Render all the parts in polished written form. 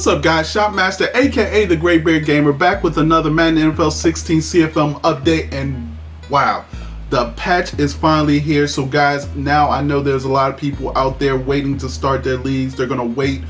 What's up, guys? Shopmaster, aka the Great Bear Gamer, back with another Madden NFL 16 CFM update. And wow, the patch is finally here. So guys, now I know there's a lot of people out there waiting to start their leagues. They're gonna wait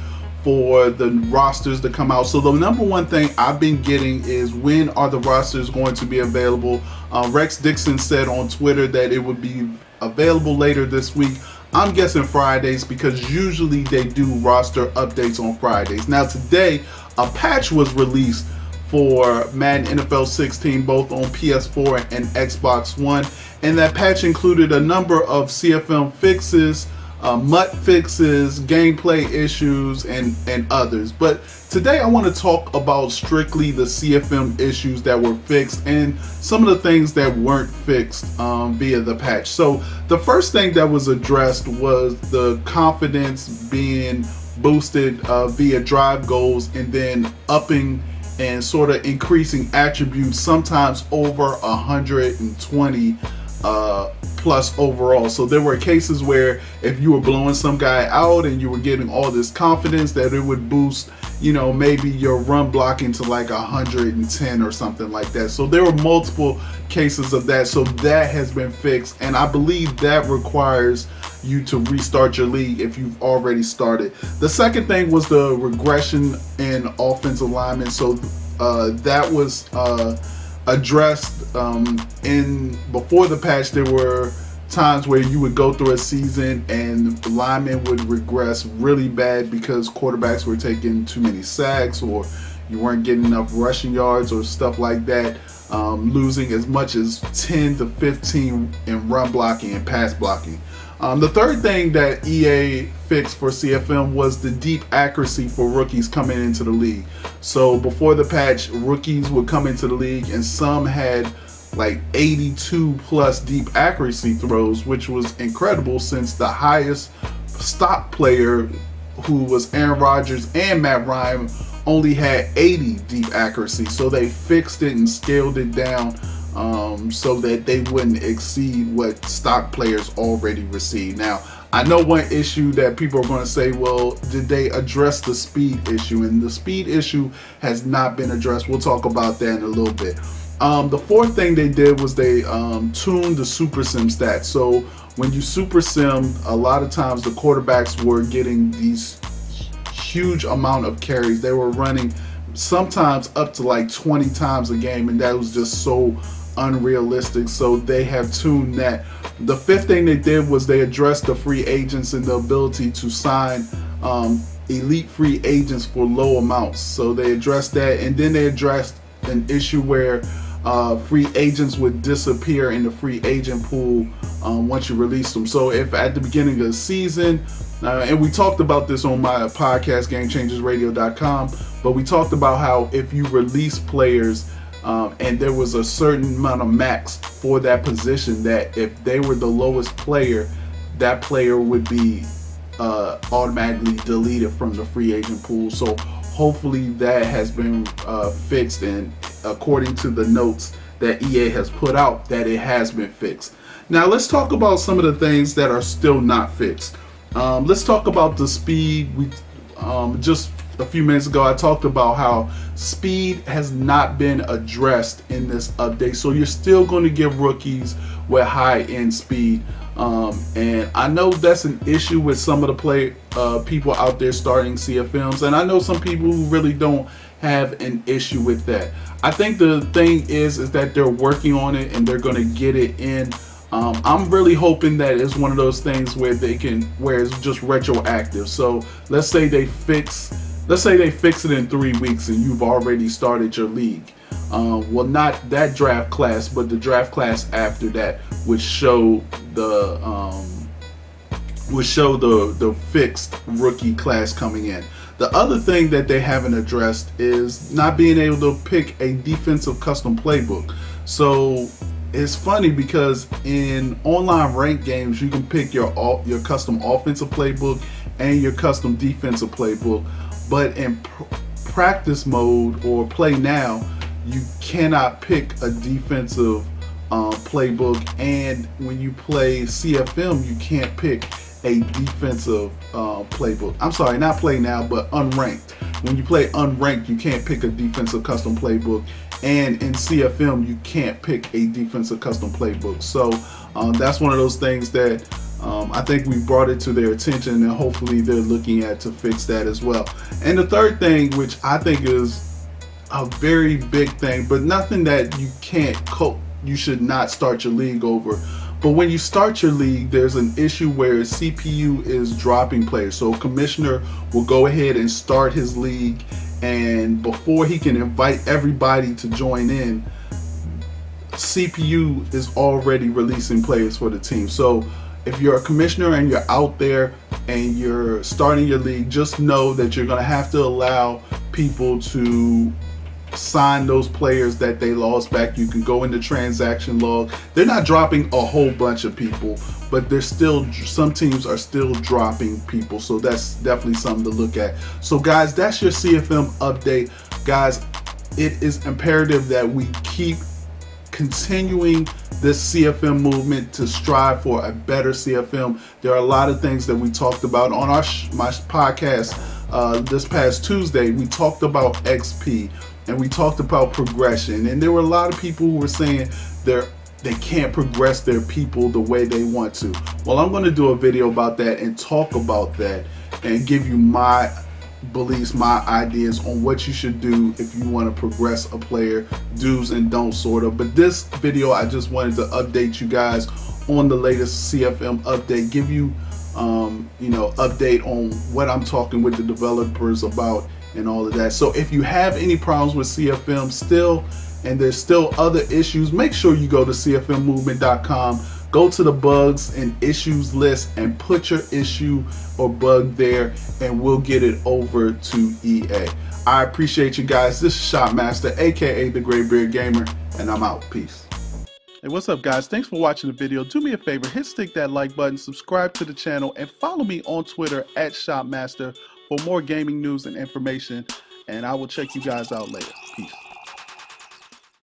for the rosters to come out. So the number one thing I've been getting is, when are the rosters going to be available? Rex Dixon said on Twitter that it would be available later this week. I'm guessing Fridays, because usually they do roster updates on Fridays. Now today, a patch was released for Madden NFL 16, both on PS4 and Xbox One. And that patch included a number of CFM fixes, MUT fixes, gameplay issues, and others. But today I want to talk about strictly the CFM issues that were fixed and some of the things that weren't fixed via the patch. So the first thing that was addressed was the confidence being boosted via drive goals, and then upping and sort of increasing attributes, sometimes over 120 plus overall. So there were cases where if you were blowing some guy out and you were getting all this confidence, that it would boost, you know, maybe your run blocking to like 110 or something like that. So there were multiple cases of that. So that has been fixed, and I believe that requires you to restart your league if you've already started. The second thing was the regression in offensive linemen. So that was addressed before the patch. There were times where you would go through a season and linemen would regress really bad because quarterbacks were taking too many sacks, or you weren't getting enough rushing yards or stuff like that, losing as much as 10 to 15 in run blocking and pass blocking. The third thing that EA fixed for CFM was the deep accuracy for rookies coming into the league. So before the patch, rookies would come into the league and some had like 82 plus deep accuracy throws, which was incredible, since the highest stock player, who was Aaron Rodgers and Matt Ryan, only had 80 deep accuracy. So they fixed it and scaled it down so that they wouldn't exceed what stock players already receive. Now, I know one issue that people are going to say, well, did they address the speed issue? And the speed issue has not been addressed. We'll talk about that in a little bit. The fourth thing they did was they tuned the super sim stats. So when you super sim, a lot of times the quarterbacks were getting these huge amount of carries. They were running sometimes up to like 20 times a game, and that was just so unrealistic. So they have tuned that. The fifth thing they did was they addressed the free agents and the ability to sign elite free agents for low amounts. So they addressed that, and then they addressed an issue where free agents would disappear in the free agent pool once you release them. So if at the beginning of the season, and we talked about this on my podcast, GameChangersRadio.com, but we talked about how if you release players and there was a certain amount of max for that position, that if they were the lowest player, that player would be automatically deleted from the free agent pool. So hopefully that has been fixed, and according to the notes that EA has put out, that it has been fixed. Now let's talk about some of the things that are still not fixed. Let's talk about the speed. We just a few minutes ago I talked about how speed has not been addressed in this update. So you're still going to give rookies with high end speed, and I know that's an issue with some of the people out there starting CFMs, and I know some people who really don't have an issue with that. I think the thing is that they're working on it and they're going to get it in. I'm really hoping that it's one of those things where where it's just retroactive. So let's say they fix it in 3 weeks and you've already started your league. Well, not that draft class, but the draft class after that would show the fixed rookie class coming in. The other thing that they haven't addressed is not being able to pick a defensive custom playbook. So it's funny because in online ranked games, you can pick your custom offensive playbook and your custom defensive playbook, but in practice mode or play now, you cannot pick a defensive playbook, and when you play CFM, you can't pick a defensive playbook. I'm sorry, not play now, but unranked. when you play unranked, you can't pick a defensive custom playbook, and in CFM you can't pick a defensive custom playbook. So that's one of those things that I think we brought it to their attention, and hopefully they're looking at to fix that as well. And the third thing, which I think is a very big thing, but nothing that you should not start your league over. But when you start your league, there's an issue where CPU is dropping players. So a commissioner will go ahead and start his league, and before he can invite everybody to join in, CPU is already releasing players for the team. So if you're a commissioner and you're out there and you're starting your league, just know that you're going to have to allow people to sign those players that they lost back. You can go into transaction log. They're not dropping a whole bunch of people, but there's still, some teams are still dropping people. So that's definitely something to look at. So guys, that's your CFM update. Guys, it is imperative that we keep continuing this CFM movement to strive for a better CFM. There are a lot of things that we talked about on my podcast this past Tuesday. We talked about XP and we talked about progression, and there were a lot of people who were saying they can't progress their people the way they want to. Well, I'm going to do a video about that and talk about that and give you my beliefs, my ideas on what you should do if you want to progress a player, do's and don'ts sort of. But this video, I just wanted to update you guys on the latest CFM update, give you update on what I'm talking with the developers about and all of that. So if you have any problems with CFM still, and there's still other issues, make sure you go to cfmmovement.com, go to the bugs and issues list and put your issue or bug there, and we'll get it over to EA. I appreciate you guys. This is Shopmaster, aka the Gray Beard Gamer, and I'm out. Peace. Hey, what's up guys? Thanks for watching the video. Do me a favor, stick that like button, subscribe to the channel, and follow me on Twitter @Shopmaster for more gaming news and information, and I will check you guys out later.